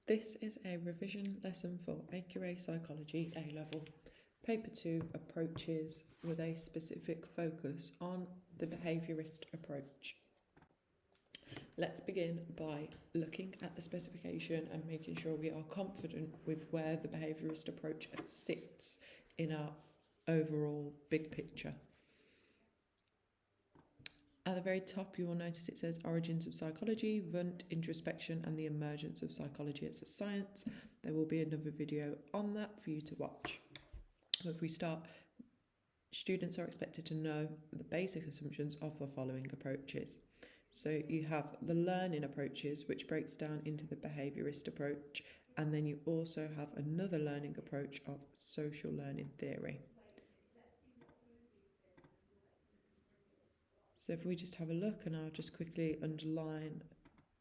This is a revision lesson for AQA Psychology A-Level. Paper 2 approaches with a specific focus on the behaviourist approach. Let's begin by looking at the specification and making sure we are confident with where the behaviourist approach sits in our overall big picture. At the very top, you will notice it says Origins of Psychology, Wundt, Introspection and the Emergence of Psychology as a Science. There will be another video on that for you to watch. If we start, students are expected to know the basic assumptions of the following approaches. So you have the learning approaches, which breaks down into the behaviourist approach, and then you also have another learning approach of social learning theory. So if we just have a look, and I'll just quickly underline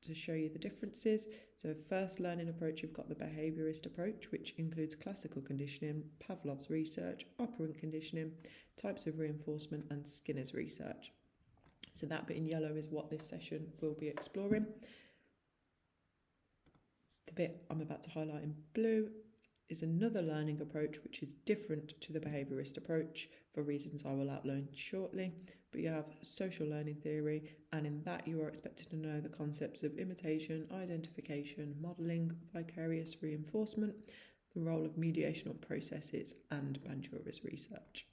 to show you the differences. So first learning approach, you've got the behaviourist approach, which includes classical conditioning, Pavlov's research, operant conditioning, types of reinforcement and Skinner's research. So that bit in yellow is what this session will be exploring. The bit I'm about to highlight in blue is another learning approach which is different to the behaviourist approach for reasons I will outline shortly. But you have social learning theory, and in that you are expected to know the concepts of imitation, identification, modelling, vicarious reinforcement, the role of mediational processes and Bandura's research.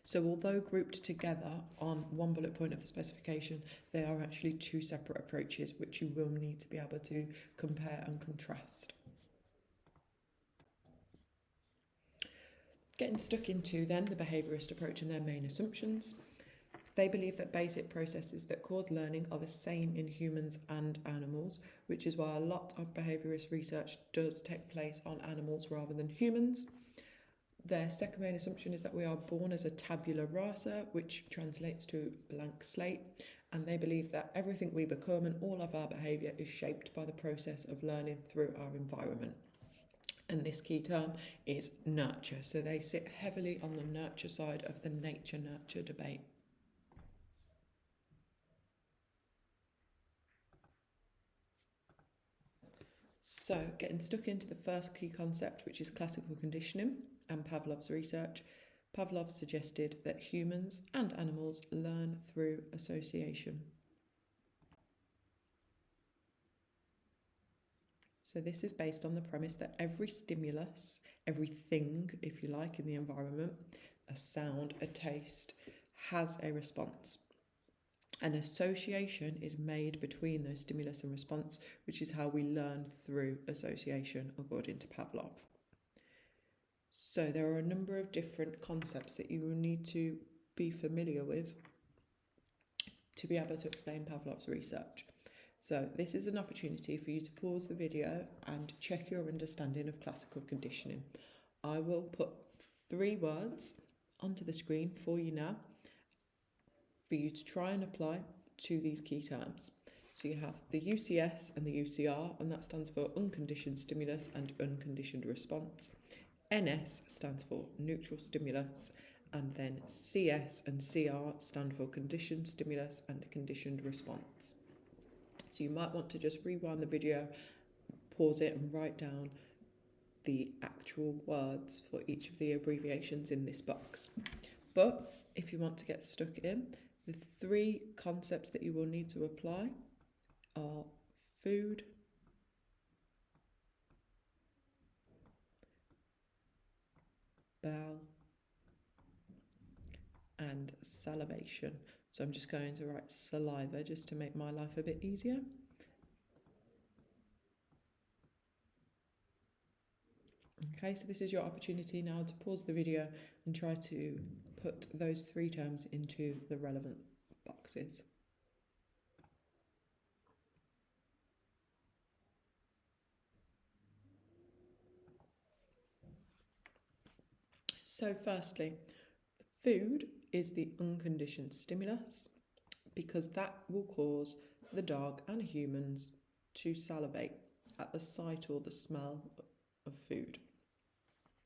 So although grouped together on one bullet point of the specification, they are actually two separate approaches which you will need to be able to compare and contrast. Getting stuck into then the behaviourist approach and their main assumptions. They believe that basic processes that cause learning are the same in humans and animals, which is why a lot of behaviourist research does take place on animals rather than humans. Their second main assumption is that we are born as a tabula rasa, which translates to blank slate, and they believe that everything we become and all of our behaviour is shaped by the process of learning through our environment. And this key term is nurture. So they sit heavily on the nurture side of the nature-nurture debate. So getting stuck into the first key concept, which is classical conditioning and Pavlov's research. Pavlov suggested that humans and animals learn through association. So this is based on the premise that every stimulus, everything, if you like, in the environment, a sound, a taste, has a response. An association is made between those stimulus and response, which is how we learn through association, according to Pavlov. So there are a number of different concepts that you will need to be familiar with to be able to explain Pavlov's research. So this is an opportunity for you to pause the video and check your understanding of classical conditioning. I will put 3 words onto the screen for you now for you to try and apply to these key terms. So you have the UCS and the UCR, and that stands for unconditioned stimulus and unconditioned response. NS stands for neutral stimulus, and then CS and CR stand for conditioned stimulus and conditioned response. So you might want to just rewind the video, pause it and write down the actual words for each of the abbreviations in this box. But if you want to get stuck in, the 3 concepts that you will need to apply are food, bowel, and salivation. So I'm just going to write saliva just to make my life a bit easier. Okay, so this is your opportunity now to pause the video and try to put those 3 terms into the relevant boxes. So firstly, food is the unconditioned stimulus because that will cause the dog and humans to salivate at the sight or the smell of food.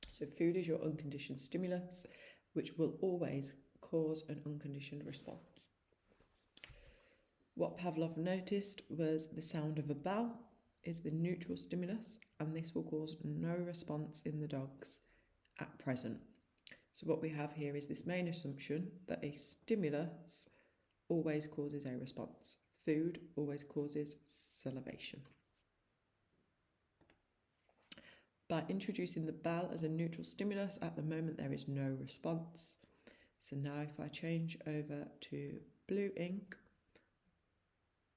So food is your unconditioned stimulus, which will always cause an unconditioned response. What Pavlov noticed was the sound of a bell is the neutral stimulus, and this will cause no response in the dogs at present. So what we have here is this main assumption that a stimulus always causes a response. Food always causes salivation. By introducing the bell as a neutral stimulus, at the moment there is no response. So now if I change over to blue ink,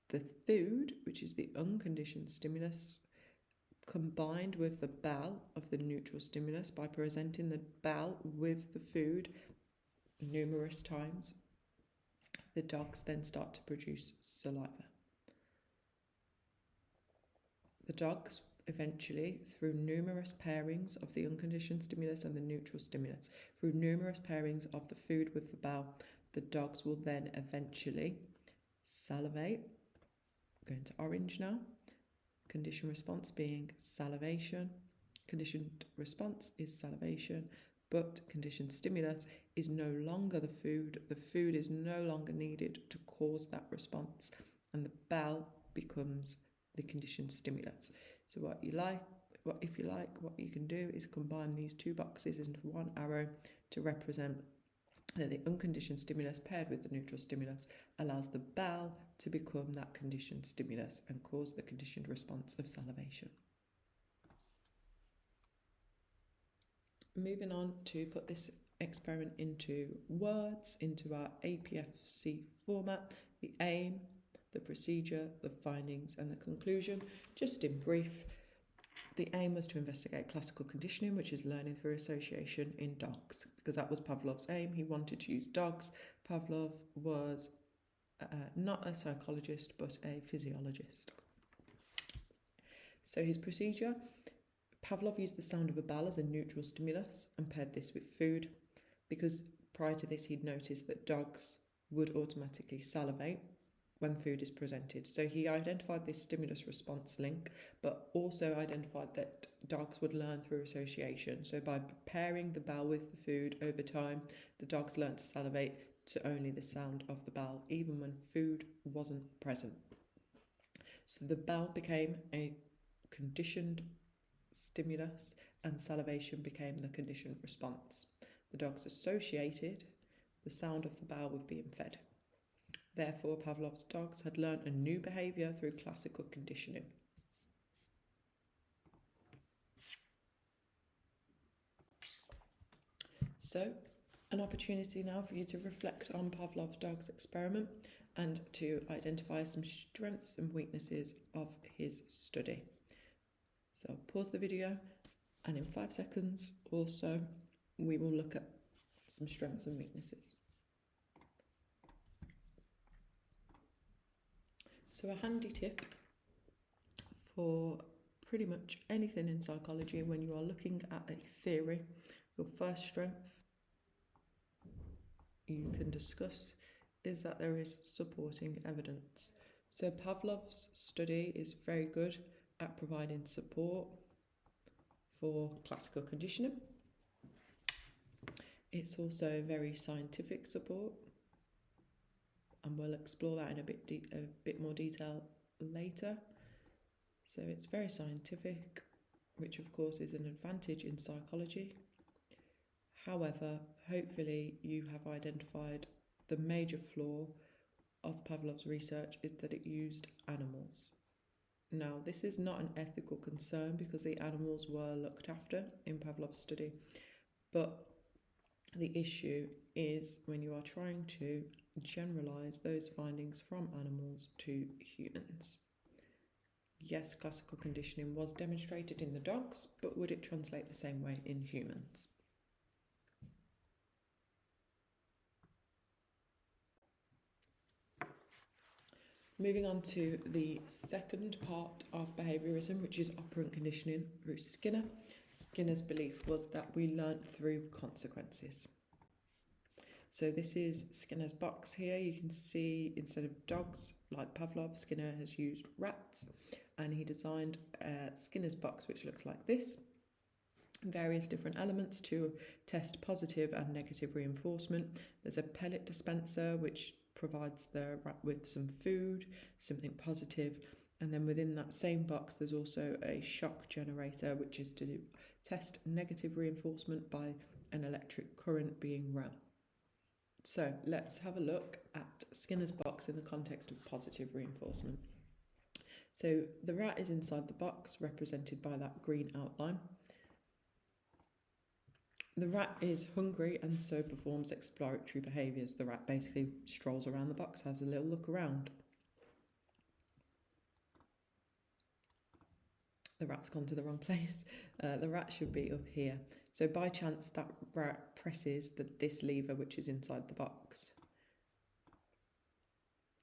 the food, which is the unconditioned stimulus, combined with the bell of the neutral stimulus by presenting the bell with the food numerous times, the dogs then start to produce saliva. The dogs eventually, through numerous pairings of the unconditioned stimulus and the neutral stimulus, through numerous pairings of the food with the bell, the dogs will then eventually salivate. Going to orange now. Conditioned response being salivation. Conditioned response is salivation, but conditioned stimulus is no longer the food. The food is no longer needed to cause that response, and the bell becomes the conditioned stimulus. So what you can do is combine these two boxes into one arrow to represent that the unconditioned stimulus paired with the neutral stimulus allows the bell to become that conditioned stimulus and cause the conditioned response of salivation. Moving on to put this experiment into words, into our APFC format, the aim, the procedure, the findings and the conclusion. Just in brief, the aim was to investigate classical conditioning, which is learning through association in dogs, because that was Pavlov's aim. He wanted to use dogs. Pavlov was not a psychologist, but a physiologist. So his procedure, Pavlov used the sound of a bell as a neutral stimulus and paired this with food, because prior to this he'd noticed that dogs would automatically salivate when food is presented. So he identified this stimulus response link, but also identified that dogs would learn through association. So by pairing the bell with the food over time, the dogs learned to salivate to only the sound of the bell, even when food wasn't present. So the bell became a conditioned stimulus and salivation became the conditioned response. The dogs associated the sound of the bell with being fed. Therefore, Pavlov's dogs had learnt a new behaviour through classical conditioning. So, an opportunity now for you to reflect on Pavlov's dog's experiment and to identify some strengths and weaknesses of his study. So, pause the video, and in 5 seconds or so, we will look at some strengths and weaknesses. So a handy tip for pretty much anything in psychology when you are looking at a theory, your first strength you can discuss is that there is supporting evidence. So Pavlov's study is very good at providing support for classical conditioning. It's also very scientific support, and we'll explore that in a bit more detail later. So it's very scientific, which of course is an advantage in psychology. However, hopefully you have identified the major flaw of Pavlov's research is that it used animals. Now, this is not an ethical concern because the animals were looked after in Pavlov's study, but the issue is when you are trying to generalise those findings from animals to humans. Yes, classical conditioning was demonstrated in the dogs, but would it translate the same way in humans? Moving on to the second part of behaviourism, which is operant conditioning through Skinner. Skinner's belief was that we learnt through consequences. So this is Skinner's box here. You can see instead of dogs like Pavlov, Skinner has used rats, and he designed Skinner's box which looks like this. Various different elements to test positive and negative reinforcement. There's a pellet dispenser which provides the rat with some food, something positive, And then within that same box, there's also a shock generator, which is to test negative reinforcement by an electric current being run. So let's have a look at Skinner's box in the context of positive reinforcement. So the rat is inside the box, represented by that green outline. The rat is hungry and so performs exploratory behaviours. The rat basically strolls around the box, has a little look around. The rat's gone to the wrong place. The rat should be up here. So by chance that rat presses this lever which is inside the box.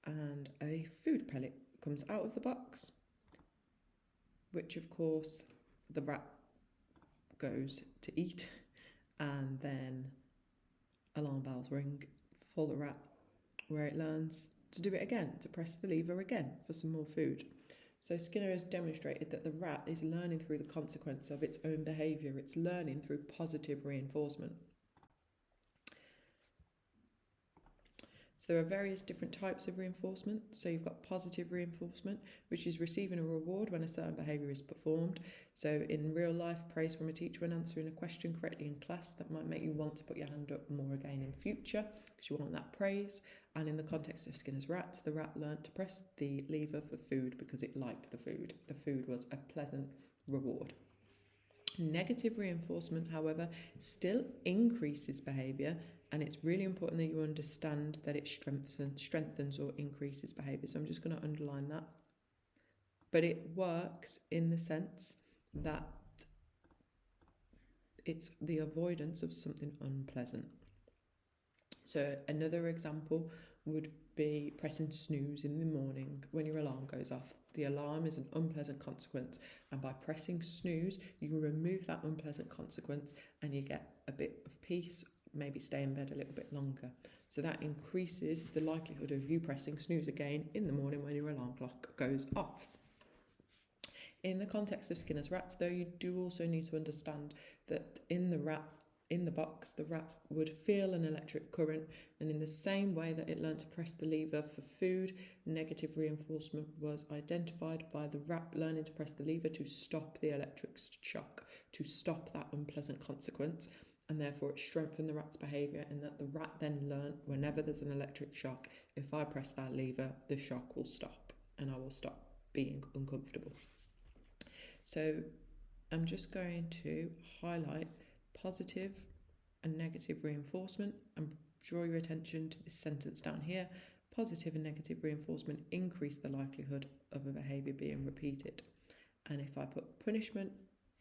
And a food pellet comes out of the box, which of course the rat goes to eat, and then alarm bells ring for the rat, where it learns to do it again, to press the lever again for some more food. So Skinner has demonstrated that the rat is learning through the consequence of its own behaviour. It's learning through positive reinforcement. So there are various different types of reinforcement. So you've got positive reinforcement, which is receiving a reward when a certain behaviour is performed. So in real life, praise from a teacher when answering a question correctly in class, that might make you want to put your hand up more again in future because you want that praise. And in the context of Skinner's rat, the rat learnt to press the lever for food because it liked the food. The food was a pleasant reward. Negative reinforcement, however, still increases behaviour, and it's really important that you understand that it strengthens or increases behaviour. So I'm just going to underline that. But it works in the sense that it's the avoidance of something unpleasant. So another example would be pressing snooze in the morning when your alarm goes off. The alarm is an unpleasant consequence, and by pressing snooze, you can remove that unpleasant consequence and you get a bit of peace, maybe stay in bed a little bit longer. So that increases the likelihood of you pressing snooze again in the morning when your alarm clock goes off. In the context of Skinner's rats, though, you do also need to understand that in the box, the rat would feel an electric current, and in the same way that it learned to press the lever for food, negative reinforcement was identified by the rat learning to press the lever to stop the electric shock, to stop that unpleasant consequence, and therefore it strengthened the rat's behaviour in that the rat then learned whenever there's an electric shock, if I press that lever, the shock will stop and I will stop being uncomfortable. So I'm just going to highlight positive and negative reinforcement and draw your attention to this sentence down here. Positive and negative reinforcement increase the likelihood of a behaviour being repeated. And if I put punishment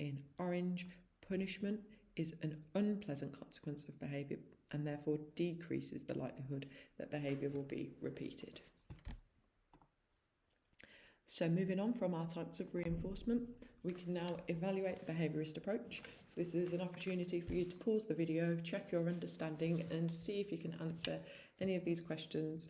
in orange, punishment is an unpleasant consequence of behaviour and therefore decreases the likelihood that behaviour will be repeated. So moving on from our types of reinforcement, we can now evaluate the behaviourist approach. So this is an opportunity for you to pause the video, check your understanding and see if you can answer any of these questions.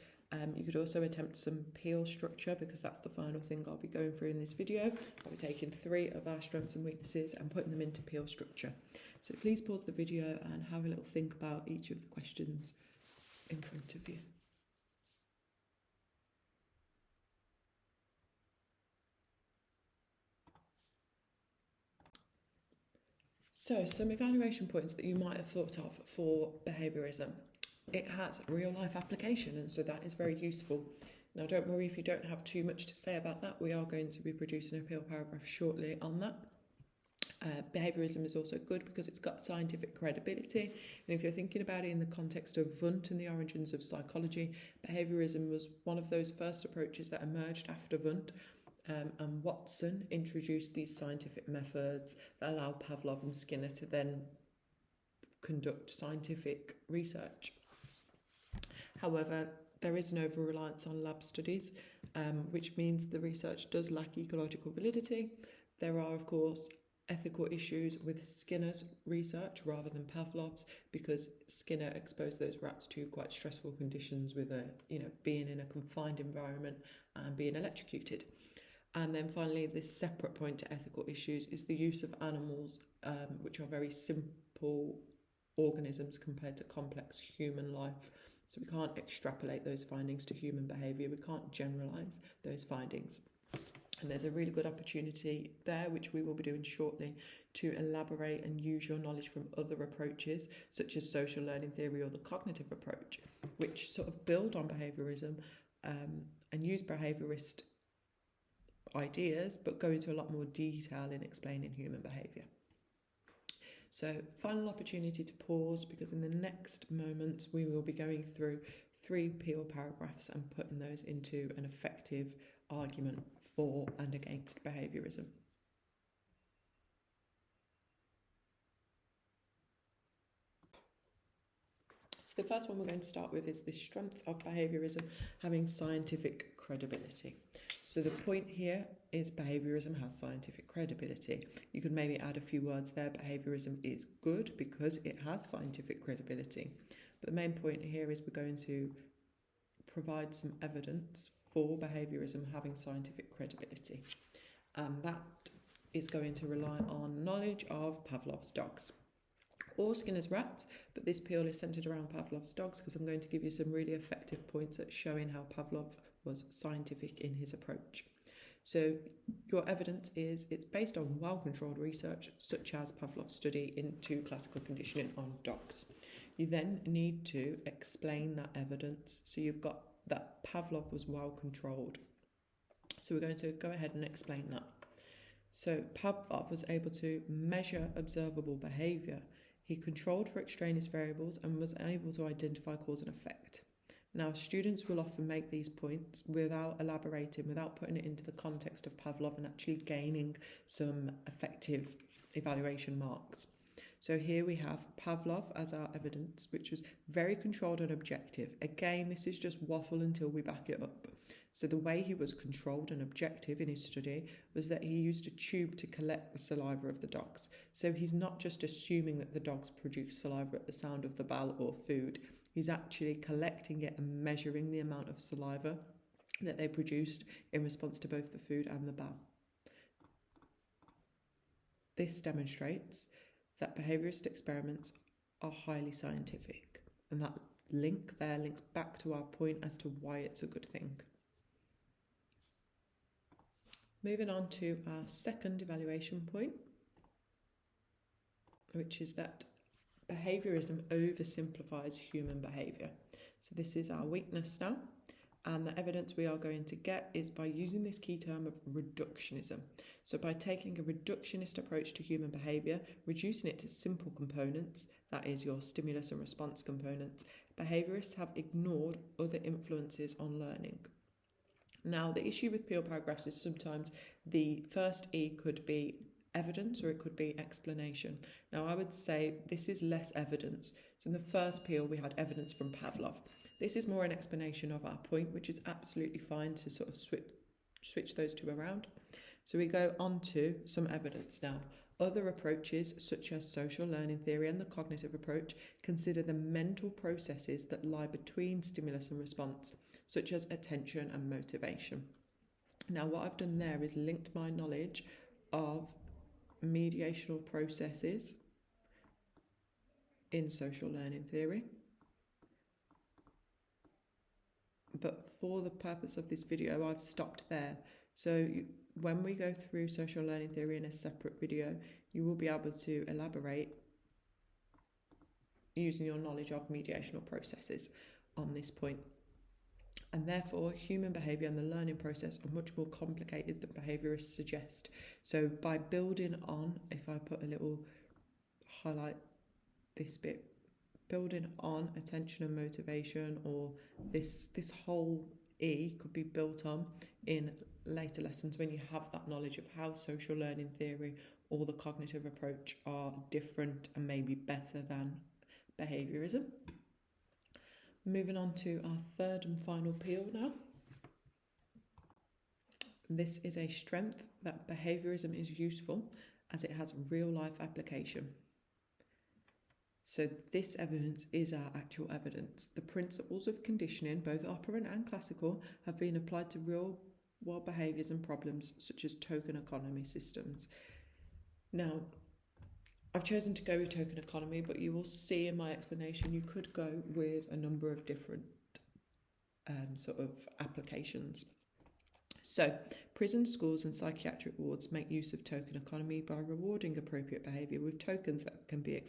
You could also attempt some peel structure because that's the final thing I'll be going through in this video. I'll be taking 3 of our strengths and weaknesses and putting them into peel structure. So please pause the video and have a little think about each of the questions in front of you. So some evaluation points that you might have thought of for behaviourism. It has real life application, and so that is very useful. Now don't worry if you don't have too much to say about that. We are going to be producing a peel paragraph shortly on that. Behaviourism is also good because it's got scientific credibility, and if you're thinking about it in the context of Wundt and the origins of psychology, behaviourism was one of those first approaches that emerged after Wundt. And Watson introduced these scientific methods that allow Pavlov and Skinner to then conduct scientific research. However, there is an over-reliance on lab studies, which means the research does lack ecological validity. There are, of course, ethical issues with Skinner's research rather than Pavlov's, because Skinner exposed those rats to quite stressful conditions with being in a confined environment and being electrocuted. And then finally, this separate point to ethical issues is the use of animals, which are very simple organisms compared to complex human life. So we can't extrapolate those findings to human behaviour. We can't generalise those findings. And there's a really good opportunity there, which we will be doing shortly, to elaborate and use your knowledge from other approaches, such as social learning theory or the cognitive approach, which sort of build on behaviourism and use behaviourist ideas, but go into a lot more detail in explaining human behaviour. So, final opportunity to pause, because in the next moments we will be going through 3 peel paragraphs and putting those into an effective argument for and against behaviourism. So the first one we're going to start with is the strength of behaviourism having scientific credibility. So the point here is behaviourism has scientific credibility. You could maybe add a few words there. Behaviourism is good because it has scientific credibility. But the main point here is we're going to provide some evidence for behaviourism having scientific credibility. And that is going to rely on knowledge of Pavlov's dogs or Skinner's rats, but this peel is centred around Pavlov's dogs because I'm going to give you some really effective points at showing how Pavlov was scientific in his approach. So your evidence is it's based on well-controlled research, such as Pavlov's study into classical conditioning on dogs. You then need to explain that evidence. So you've got that Pavlov was well-controlled. So we're going to go ahead and explain that. So Pavlov was able to measure observable behaviour. He controlled for extraneous variables and was able to identify cause and effect. Now, students will often make these points without elaborating, without putting it into the context of Pavlov and actually gaining some effective evaluation marks. So here we have Pavlov as our evidence, which was very controlled and objective. Again, this is just waffle until we back it up. So the way he was controlled and objective in his study was that he used a tube to collect the saliva of the dogs. So he's not just assuming that the dogs produce saliva at the sound of the bell or food. He's actually collecting it and measuring the amount of saliva that they produced in response to both the food and the bell. This demonstrates that behaviourist experiments are highly scientific, and that link there links back to our point as to why it's a good thing. Moving on to our second evaluation point, which is that behaviourism oversimplifies human behaviour. So this is our weakness now, and the evidence we are going to get is by using this key term of reductionism. So by taking a reductionist approach to human behaviour, reducing it to simple components, that is your stimulus and response components, behaviourists have ignored other influences on learning. Now, the issue with peel paragraphs is sometimes the first E could be evidence or it could be explanation. Now, I would say this is less evidence. So in the first peel, we had evidence from Pavlov. This is more an explanation of our point, which is absolutely fine to sort of switch those two around. So we go on to some evidence now. Other approaches, such as social learning theory and the cognitive approach, consider the mental processes that lie between stimulus and response, such as attention and motivation. Now, what I've done there is linked my knowledge of mediational processes in social learning theory. But for the purpose of this video, I've stopped there. So when we go through social learning theory in a separate video, you will be able to elaborate using your knowledge of mediational processes on this point. And therefore, human behaviour and the learning process are much more complicated than behaviourists suggest. So by building on, if I put a little highlight this bit, building on attention and motivation, or this whole E could be built on in later lessons when you have that knowledge of how social learning theory or the cognitive approach are different and maybe better than behaviourism. Moving on to our third and final peel now. This is a strength that behaviourism is useful as it has real life application. So this evidence is our actual evidence. The principles of conditioning, both operant and classical, have been applied to real world behaviours and problems such as token economy systems. Now, I've chosen to go with token economy, but you will see in my explanation you could go with a number of different sort of applications. So, prison, schools and psychiatric wards make use of token economy by rewarding appropriate behaviour with tokens that can be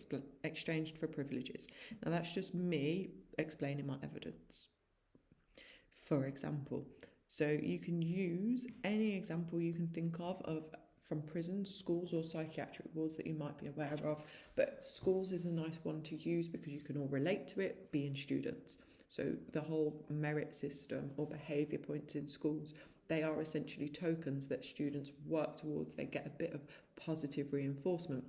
exchanged for privileges. Now, that's just me explaining my evidence. For example, so you can use any example you can think of from prisons, schools or psychiatric wards that you might be aware of, but schools is a nice one to use because you can all relate to it, being students. So the whole merit system or behaviour points in schools, they are essentially tokens that students work towards. They get a bit of positive reinforcement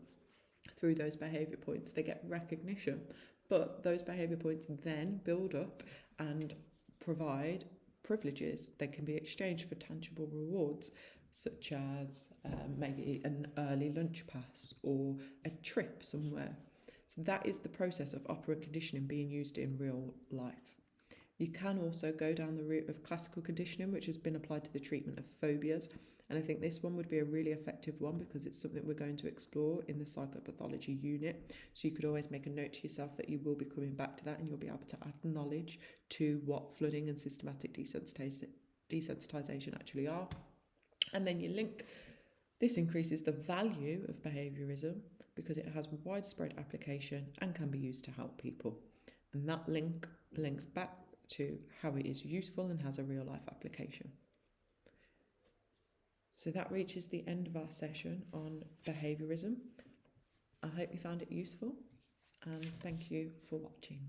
through those behaviour points. They get recognition, but those behaviour points then build up and provide privileges. They can be exchanged for tangible rewards, such as maybe an early lunch pass or a trip somewhere. So that is the process of operant conditioning being used in real life. You can also go down the route of classical conditioning, which has been applied to the treatment of phobias. And I think this one would be a really effective one because it's something we're going to explore in the psychopathology unit. So you could always make a note to yourself that you will be coming back to that and you'll be able to add knowledge to what flooding and systematic desensitization actually are. And then you link, this increases the value of behaviourism because it has widespread application and can be used to help people. And that links back to how it is useful and has a real life application. So that reaches the end of our session on behaviourism. I hope you found it useful and thank you for watching.